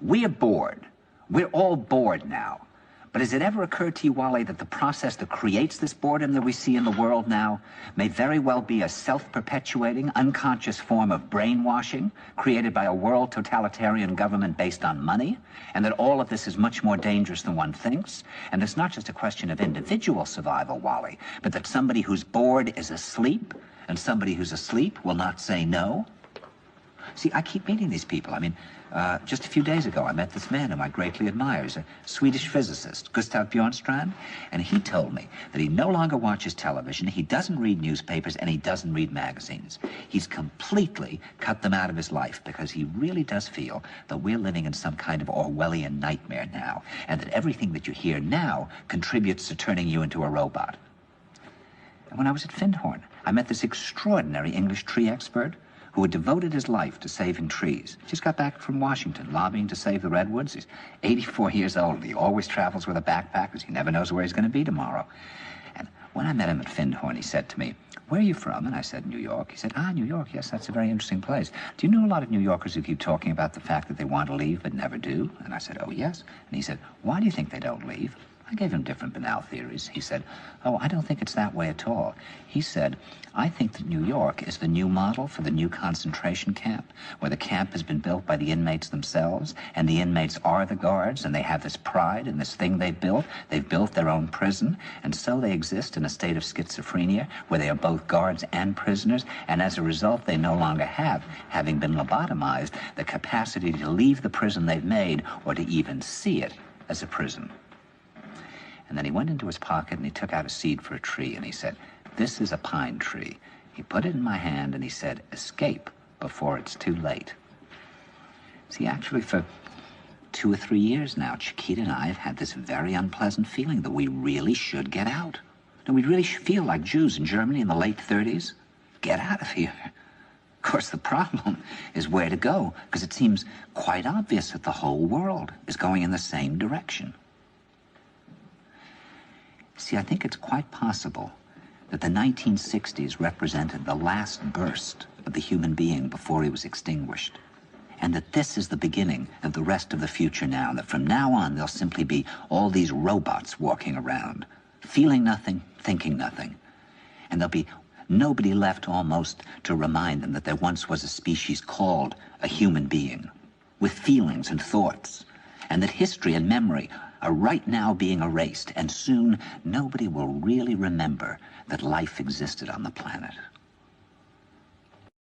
We're bored. We're all bored now. But has it ever occurred to you, Wally, that the process that creates this boredom that we see in the world now may very well be a self-perpetuating, unconscious form of brainwashing created by a world totalitarian government based on money, and that all of this is much more dangerous than one thinks? And it's not just a question of individual survival, Wally, but that somebody who's bored is asleep, and somebody who's asleep will not say no? See, I keep meeting these people. I mean, just a few days ago, I met this man whom I greatly admire. He's a Swedish physicist, Gustav Bjornstrand, and he told me that he no longer watches television, he doesn't read newspapers, and he doesn't read magazines. He's completely cut them out of his life because he really does feel that we're living in some kind of Orwellian nightmare now, and that everything that you hear now contributes to turning you into a robot. And when I was at Findhorn, I met this extraordinary English tree expert who had devoted his life to saving trees. Just got back from Washington, lobbying to save the redwoods. He's 84 years old. He always travels with a backpack because he never knows where he's going to be tomorrow. And when I met him at Findhorn, he said to me, "Where are you from?" And I said, "New York." He said, "Ah, New York, yes, that's a very interesting place. Do you know a lot of New Yorkers who keep talking about the fact that they want to leave but never do?" And I said, "Oh, yes." And he said, "Why do you think they don't leave?" I gave him different banal theories. He said, "Oh, I don't think it's that way at all." He said, "I think that New York is the new model for the new concentration camp, where the camp has been built by the inmates themselves, and the inmates are the guards, and they have this pride in this thing they've built. They've built their own prison, and so they exist in a state of schizophrenia, where they are both guards and prisoners, and as a result, they no longer have, having been lobotomized, the capacity to leave the prison they've made, or to even see it as a prison." And then he went into his pocket and he took out a seed for a tree and he said, "This is a pine tree." He put it in my hand and he said, "Escape before it's too late." See, actually for 2 or 3 years now, Chiquita and I have had this very unpleasant feeling that we really should get out. And we really feel like Jews in Germany in the late 30s. Get out of here. Of course, the problem is where to go, because it seems quite obvious that the whole world is going in the same direction. See, I think it's quite possible that the 1960s represented the last burst of the human being before he was extinguished, and that this is the beginning of the rest of the future now, and that from now on there'll simply be all these robots walking around, feeling nothing, thinking nothing, and there'll be nobody left almost to remind them that there once was a species called a human being, with feelings and thoughts, and that history and memory are right now being erased, and soon nobody will really remember that life existed on the planet.